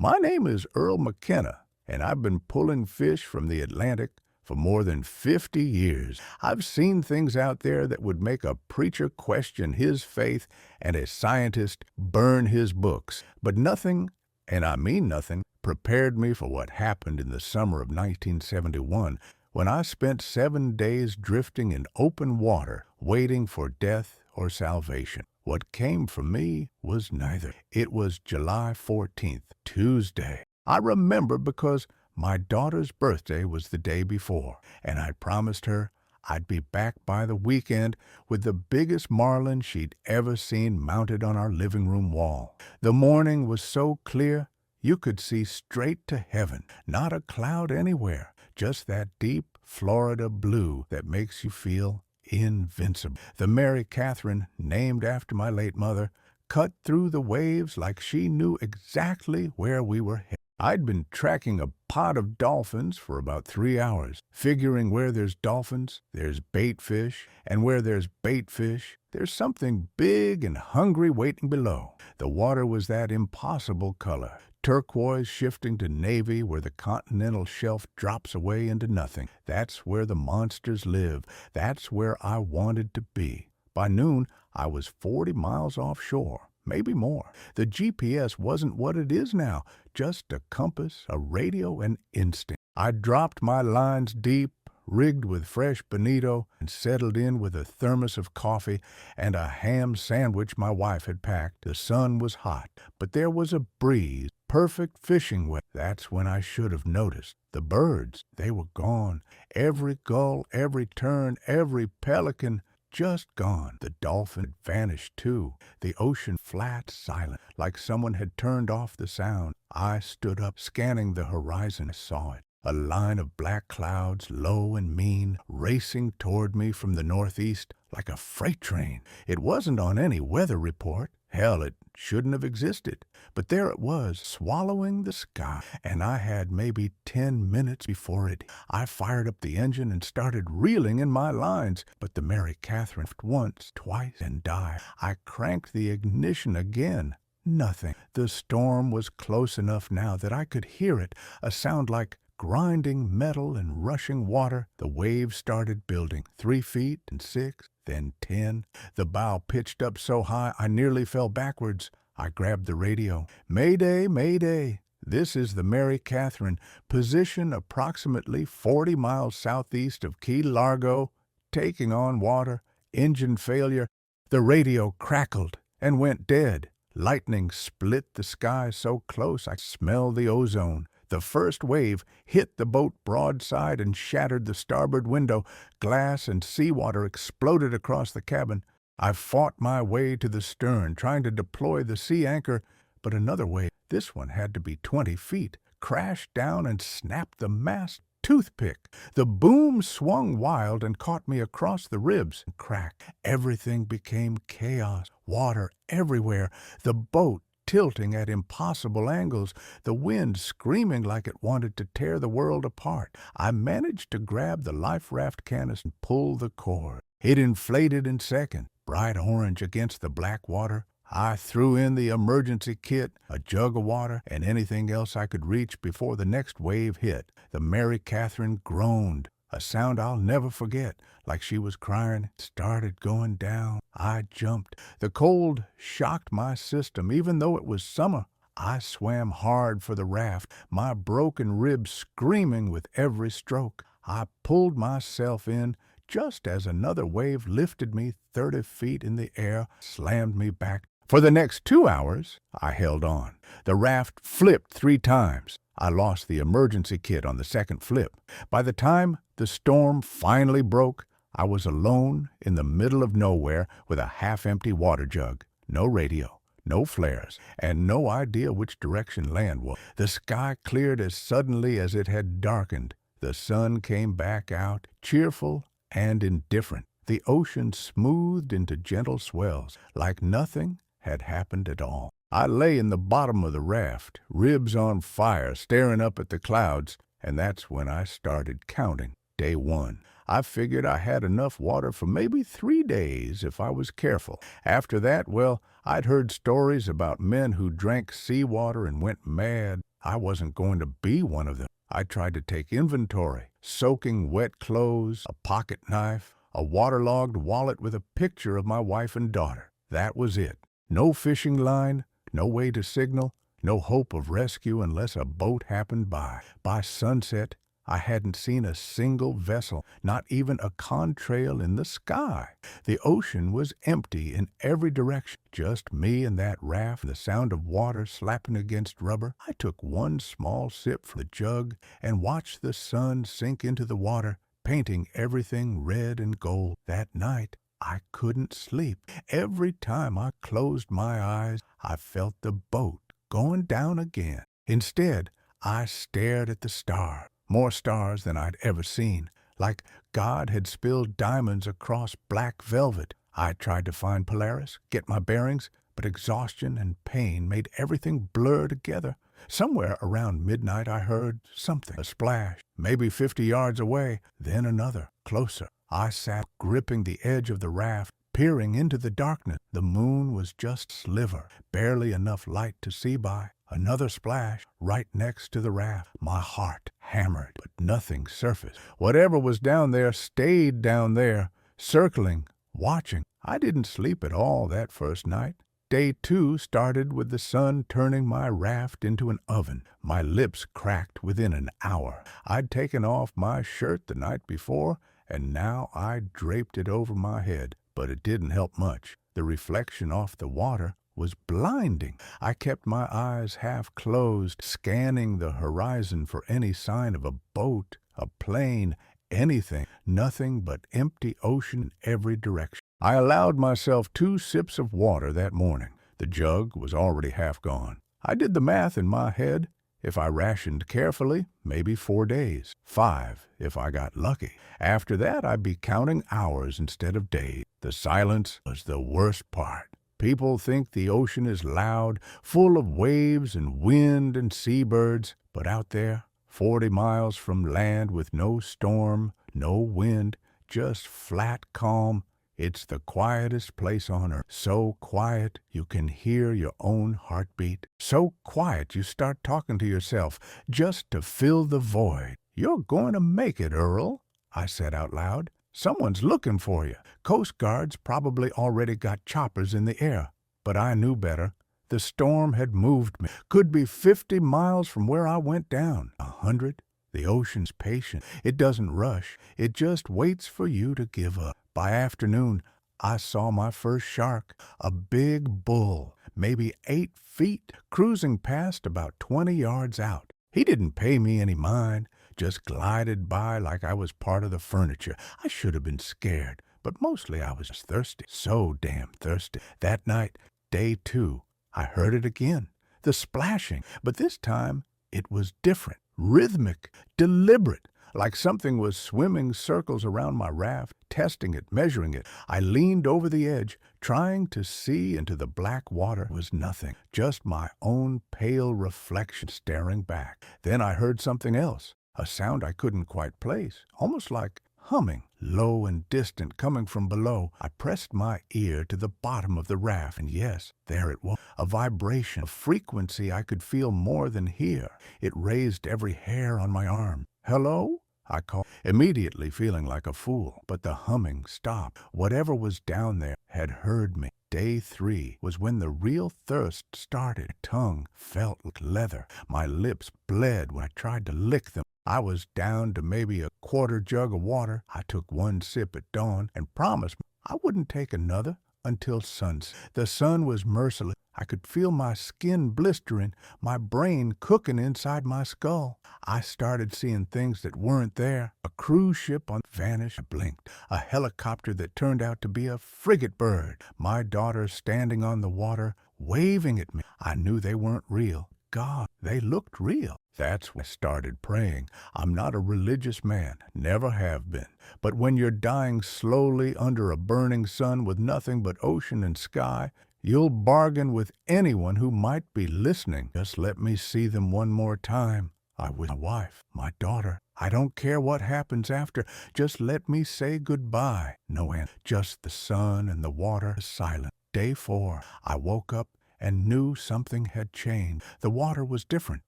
My name is Earl McKenna, and I've been pulling fish from the Atlantic for more than 50 years. I've seen things out there that would make a preacher question his faith and a scientist burn his books. But nothing, and I mean nothing, prepared me for what happened in the summer of 1971 when I spent 7 days drifting in open water, waiting for death or salvation. What came for me was neither. It was July 14th, Tuesday. I remember because my daughter's birthday was the day before, and I promised her I'd be back by the weekend with the biggest marlin she'd ever seen mounted on our living room wall. The morning was so clear you could see straight to heaven, not a cloud anywhere, just that deep Florida blue that makes you feel invincible. The Mary Catherine, named after my late mother, cut through the waves like she knew exactly where we were headed. I'd been tracking a pod of dolphins for about 3 hours, figuring where there's dolphins, there's bait fish, and where there's bait fish, there's something big and hungry waiting below. The water was that impossible color, turquoise shifting to navy where the continental shelf drops away into nothing. That's where the monsters live. That's where I wanted to be. By noon, I was 40 miles offshore, maybe more. The GPS wasn't what it is now, just a compass, a radio, and instinct. I dropped my lines deep, rigged with fresh bonito, and settled in with a thermos of coffee and a ham sandwich my wife had packed. The sun was hot, but there was a breeze, perfect fishing weather. That's when I should have noticed. The birds, they were gone. Every gull, every tern, every pelican, just gone. The dolphin had vanished too. The ocean flat, silent, like someone had turned off the sound. I stood up, scanning the horizon. I saw it. A line of black clouds, low and mean, racing toward me from the northeast like a freight train. It wasn't on any weather report. Hell, it shouldn't have existed. But there it was, swallowing the sky. And I had maybe 10 minutes before it. I fired up the engine and started reeling in my lines. But the Mary Catherine once, twice, and died. I cranked the ignition again. Nothing. The storm was close enough now that I could hear it, a sound like grinding metal and rushing water. The waves started building, 3 feet and 6, then 10. The bow pitched up so high I nearly fell backwards. I grabbed the radio. Mayday, mayday. This is the Mary Catherine, position approximately 40 miles southeast of Key Largo, taking on water, engine failure. The radio crackled and went dead. Lightning split the sky so close I smelled the ozone. The first wave hit the boat broadside and shattered the starboard window. Glass and seawater exploded across the cabin. I fought my way to the stern, trying to deploy the sea anchor, but another wave, this one had to be 20 feet, crashed down and snapped the mast toothpick. The boom swung wild and caught me across the ribs. Crack. Everything became chaos. Water everywhere. The boat tilting at impossible angles, the wind screaming like it wanted to tear the world apart. I managed to grab the life raft canvas and pull the cord. It inflated in seconds, bright orange against the black water. I threw in the emergency kit, a jug of water, and anything else I could reach before the next wave hit. The Mary Catherine groaned, a sound I'll never forget, like she was crying. It started going down. I jumped. The cold shocked my system, even though it was summer. I swam hard for the raft, my broken ribs screaming with every stroke. I pulled myself in just as another wave lifted me 30 feet in the air, slammed me back. For the next 2 hours, I held on. The raft flipped 3 times. I lost the emergency kit on the second flip. By the time the storm finally broke, I was alone in the middle of nowhere with a half-empty water jug. No radio, no flares, and no idea which direction land was. The sky cleared as suddenly as it had darkened. The sun came back out, cheerful and indifferent. The ocean smoothed into gentle swells, like nothing had happened at all. I lay in the bottom of the raft, ribs on fire, staring up at the clouds, and that's when I started counting. Day 1. I figured I had enough water for maybe 3 days if I was careful. After that, well, I'd heard stories about men who drank seawater and went mad. I wasn't going to be one of them. I tried to take inventory, soaking wet clothes, a pocket knife, a waterlogged wallet with a picture of my wife and daughter. That was it. No fishing line, no way to signal, no hope of rescue unless a boat happened by. By sunset, I hadn't seen a single vessel, not even a contrail in the sky. The ocean was empty in every direction. Just me and that raft, the sound of water slapping against rubber. I took one small sip from the jug and watched the sun sink into the water, painting everything red and gold. That night, I couldn't sleep. Every time I closed my eyes, I felt the boat going down again. Instead, I stared at the stars. More stars than I'd ever seen, like God had spilled diamonds across black velvet. I tried to find Polaris, get my bearings, but exhaustion and pain made everything blur together. Somewhere around midnight I heard something, a splash, maybe 50 yards away, then another, closer. I sat gripping the edge of the raft, peering into the darkness. The moon was just a sliver, barely enough light to see by. Another splash right next to the raft. My heart hammered, but nothing surfaced. Whatever was down there stayed down there, circling, watching. I didn't sleep at all that first night. Day 2 started with the sun turning my raft into an oven. My lips cracked within an hour. I'd taken off my shirt the night before, and now I draped it over my head. But it didn't help much. The reflection off the water was blinding. I kept my eyes half closed, scanning the horizon for any sign of a boat, a plane, anything. Nothing but empty ocean in every direction. I allowed myself 2 sips of water that morning. The jug was already half gone. I did the math in my head. If I rationed carefully, maybe 4 days. 5 if I got lucky. After that, I'd be counting hours instead of days. The silence was the worst part. People think the ocean is loud, full of waves and wind and seabirds, but out there, 40 miles from land with no storm, no wind, just flat calm, it's the quietest place on earth. So quiet you can hear your own heartbeat. So quiet you start talking to yourself just to fill the void. "You're going to make it, Earl," I said out loud. "Someone's looking for you. Coast Guard's probably already got choppers in the air." But I knew better. The storm had moved me. Could be 50 miles from where I went down. 100. The ocean's patient. It doesn't rush. It just waits for you to give up. By afternoon, I saw my first shark, a big bull, maybe 8 feet, cruising past about 20 yards out. He didn't pay me any mind, just glided by like I was part of the furniture. I should have been scared, but mostly I was thirsty, so damn thirsty. That night, day 2, I heard it again, the splashing, but this time it was different, rhythmic, deliberate, like something was swimming circles around my raft, testing it, measuring it. I leaned over the edge, trying to see into the black water. It was nothing, just my own pale reflection staring back. Then I heard something else, a sound I couldn't quite place, almost like humming, low and distant, coming from below. I pressed my ear to the bottom of the raft, and yes, there it was, a vibration, a frequency I could feel more than hear. It raised every hair on my arm. "Hello?" I called, immediately feeling like a fool. But the humming stopped. Whatever was down there had heard me. Day 3 was when the real thirst started. My tongue felt like leather. My lips bled when I tried to lick them. I was down to maybe a quarter jug of water. I took 1 sip at dawn and promised I wouldn't take another until sunset. The sun was merciless. I could feel my skin blistering, my brain cooking inside my skull. I started seeing things that weren't there. A cruise ship vanished. I blinked. A helicopter that turned out to be a frigate bird. My daughter standing on the water, waving at me. I knew they weren't real. God, they looked real. That's when I started praying. I'm not a religious man, never have been. But when you're dying slowly under a burning sun with nothing but ocean and sky, you'll bargain with anyone who might be listening. Just let me see them one more time. I was my wife, my daughter. I don't care what happens after. Just let me say goodbye. No answer. Just the sun and the water silent. Day 4, I woke up and knew something had changed. The water was different.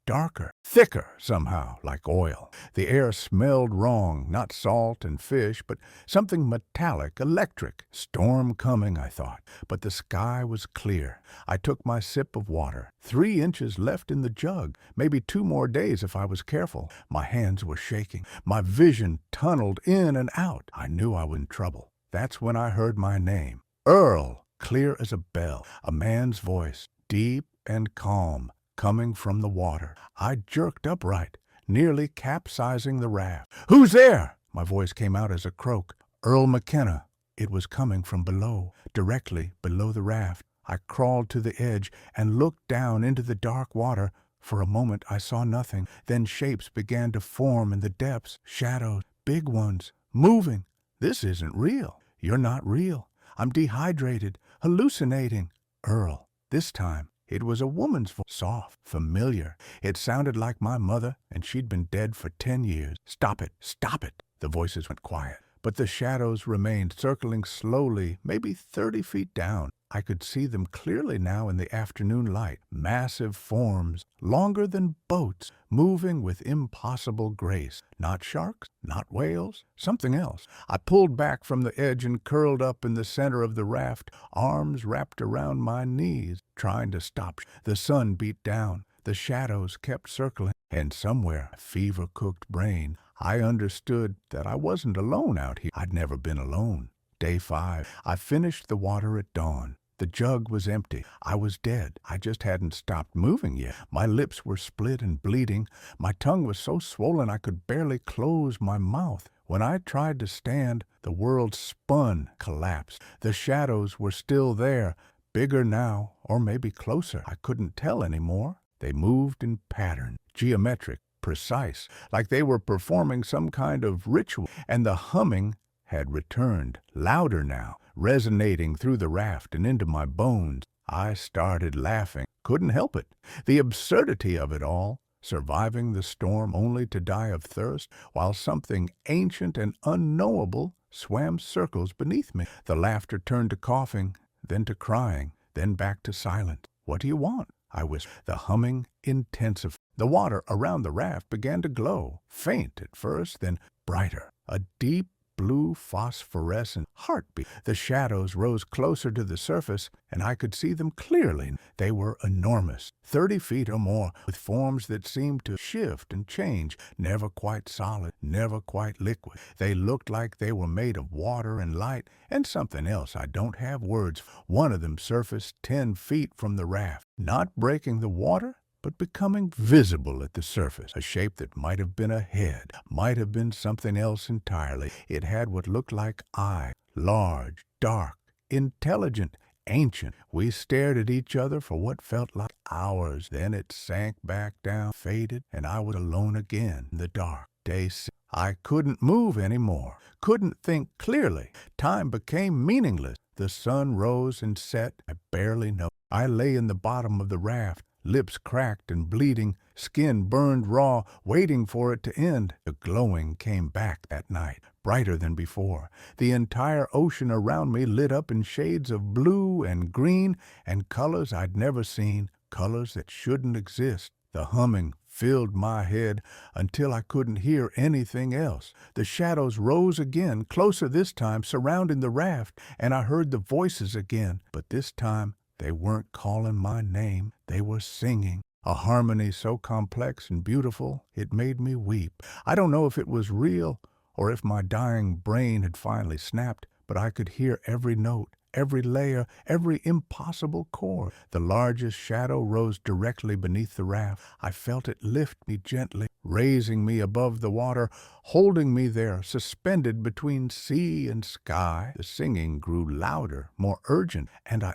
darker, thicker somehow, like oil. The air smelled wrong, not salt and fish, but something metallic, electric. Storm coming, I thought, but the sky was clear. I took my sip of water. 3 inches left in the jug, maybe 2 more days if I was careful. My hands were shaking. My vision tunneled in and out. I knew I was in trouble. That's when I heard my name. Earl, clear as a bell, a man's voice, deep and calm, coming from the water. I jerked upright, nearly capsizing the raft. "Who's there?" My voice came out as a croak. "Earl McKenna." It was coming from below, directly below the raft. I crawled to the edge and looked down into the dark water. For a moment I saw nothing. Then shapes began to form in the depths, shadows, big ones, moving. "This isn't real." "You're not real. I'm dehydrated, hallucinating." "Earl." This time it was a woman's voice, soft, familiar. It sounded like my mother, and she'd been dead for 10 years. "Stop it, stop it." The voices went quiet, but the shadows remained, circling slowly, maybe 30 feet down. I could see them clearly now in the afternoon light. Massive forms, longer than boats, moving with impossible grace. Not sharks, not whales, something else. I pulled back from the edge and curled up in the center of the raft, arms wrapped around my knees, trying to stop. The sun beat down. The shadows kept circling, and somewhere, fever-cooked brain, I understood that I wasn't alone out here. I'd never been alone. Day 5. I finished the water at dawn. The jug was empty. I was dead. I just hadn't stopped moving yet. My lips were split and bleeding. My tongue was so swollen I could barely close my mouth. When I tried to stand, the world spun, collapsed. The shadows were still there, bigger now, or maybe closer. I couldn't tell anymore. They moved in pattern, geometric, precise, like they were performing some kind of ritual, and the humming had returned, louder now, resonating through the raft and into my bones. I started laughing, couldn't help it. The absurdity of it all, surviving the storm only to die of thirst, while something ancient and unknowable swam circles beneath me. The laughter turned to coughing, then to crying, then back to silence. "What do you want?" I whispered. The humming intensified. The water around the raft began to glow, faint at first, then brighter. A deep blue phosphorescent heartbeat. The shadows rose closer to the surface, and I could see them clearly. They were enormous, 30 feet or more, with forms that seemed to shift and change, never quite solid, never quite liquid. They looked like they were made of water and light, and something else I don't have words for. One of them surfaced 10 feet from the raft, not breaking the water, but becoming visible at the surface, a shape that might have been a head, might have been something else entirely. It had what looked like eyes, large, dark, intelligent, ancient. We stared at each other for what felt like hours. Then it sank back down, faded, and I was alone again in the dark. Day 6. I couldn't move anymore, couldn't think clearly. Time became meaningless. The sun rose and set. I barely know. I lay in the bottom of the raft, lips cracked and bleeding, skin burned raw, waiting for it to end. The glowing came back that night, brighter than before. The entire ocean around me lit up in shades of blue and green and colors I'd never seen, colors that shouldn't exist. The humming filled my head until I couldn't hear anything else. The shadows rose again, closer this time, surrounding the raft, and I heard the voices again, but this time they weren't calling my name. They were singing, a harmony so complex and beautiful it made me weep. I don't know if it was real or if my dying brain had finally snapped, but I could hear every note, every layer, every impossible chord. The largest shadow rose directly beneath the raft. I felt it lift me gently, raising me above the water, holding me there, suspended between sea and sky. The singing grew louder, more urgent, and I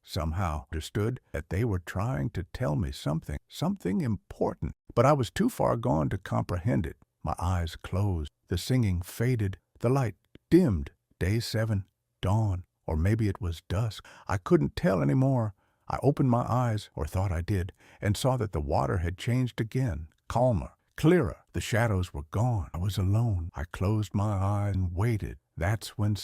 somehow understood that they were trying to tell me something important. But I was too far gone to comprehend it. My eyes closed. The singing faded. The light dimmed. Day 7. Dawn, or maybe it was dusk. I couldn't tell any more. I opened my eyes, or thought I did, and saw that the water had changed again, calmer, clearer. The shadows were gone. I was alone. I closed my eyes and waited. That's when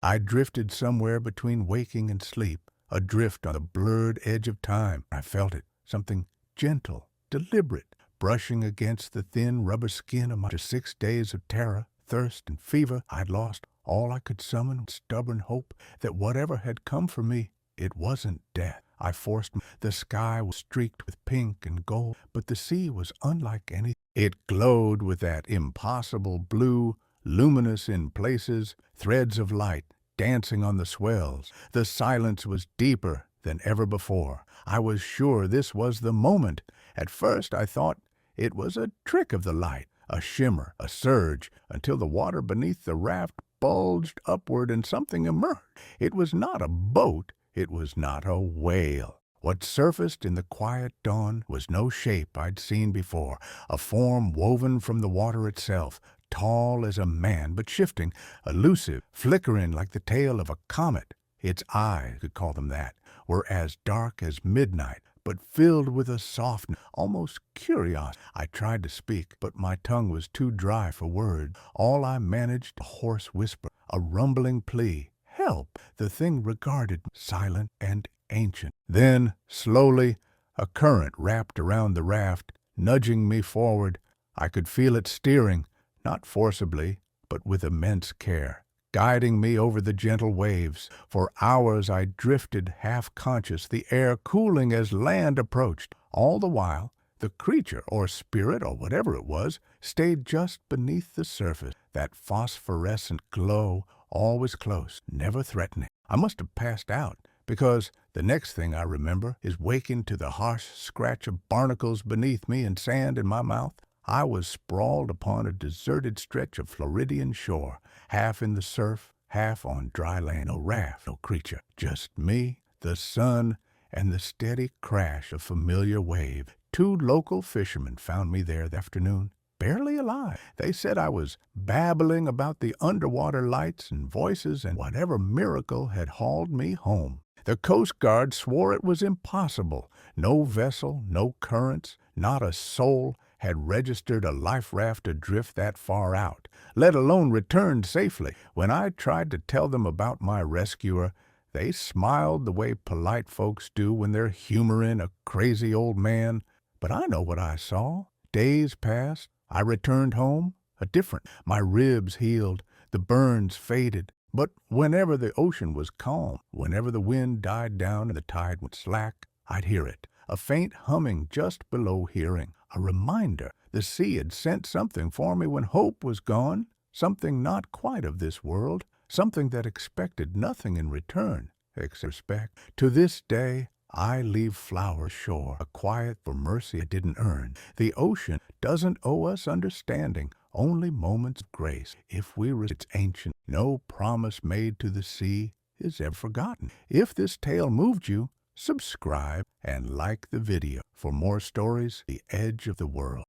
I drifted somewhere between waking and sleep, adrift on the blurred edge of time. I felt it, something gentle, deliberate, brushing against the thin rubber skin of my 6 days of terror, thirst, and fever. I'd lost all I could summon, stubborn hope that whatever had come for me, it wasn't death. I forced. The sky was streaked with pink and gold, but the sea was unlike anything. It glowed with that impossible blue, luminous in places, threads of light dancing on the swells. The silence was deeper than ever before. I was sure this was the moment. At first I thought it was a trick of the light, a shimmer, a surge, until the water beneath the raft bulged upward and something emerged. It was not a boat. It was not a whale. What surfaced in the quiet dawn was no shape I'd seen before, a form woven from the water itself, tall as a man but shifting, elusive, flickering like the tail of a comet. Its eyes, could call them that, were as dark as midnight, but filled with a softness, almost curiosity. I tried to speak, but my tongue was too dry for words. All I managed, a hoarse whisper, a rumbling plea. Help! The thing regarded me, silent and ancient. Then, slowly, a current wrapped around the raft, nudging me forward. I could feel it steering, not forcibly, but with immense care, guiding me over the gentle waves. For hours I drifted half-conscious, the air cooling as land approached. All the while, the creature, or spirit, or whatever it was, stayed just beneath the surface, that phosphorescent glow, always close, never threatening. I must have passed out, because the next thing I remember is waking to the harsh scratch of barnacles beneath me and sand in my mouth. I was sprawled upon a deserted stretch of Floridian shore, half in the surf, half on dry land. No raft, no creature, just me, the sun, and the steady crash of familiar wave. 2 local fishermen found me there that afternoon, barely alive. They said I was babbling about the underwater lights and voices and whatever miracle had hauled me home. The Coast Guard swore it was impossible. No vessel, no currents, not a soul had registered a life raft adrift that far out, let alone returned safely. When I tried to tell them about my rescuer, they smiled the way polite folks do when they're humoring a crazy old man. But I know what I saw. Days passed. I returned home, a different. My ribs healed, the burns faded. But whenever the ocean was calm, whenever the wind died down and the tide went slack, I'd hear it, a faint humming just below hearing, a reminder the sea had sent something for me when hope was gone, something not quite of this world, something that expected nothing in return, except respect. To this day, I leave flowers shore, a quiet for mercy I didn't earn. The ocean doesn't owe us understanding, only moments of grace. If we resist its ancient, no promise made to the sea is ever forgotten. If this tale moved you, subscribe and like the video for more stories, The Edge of the World.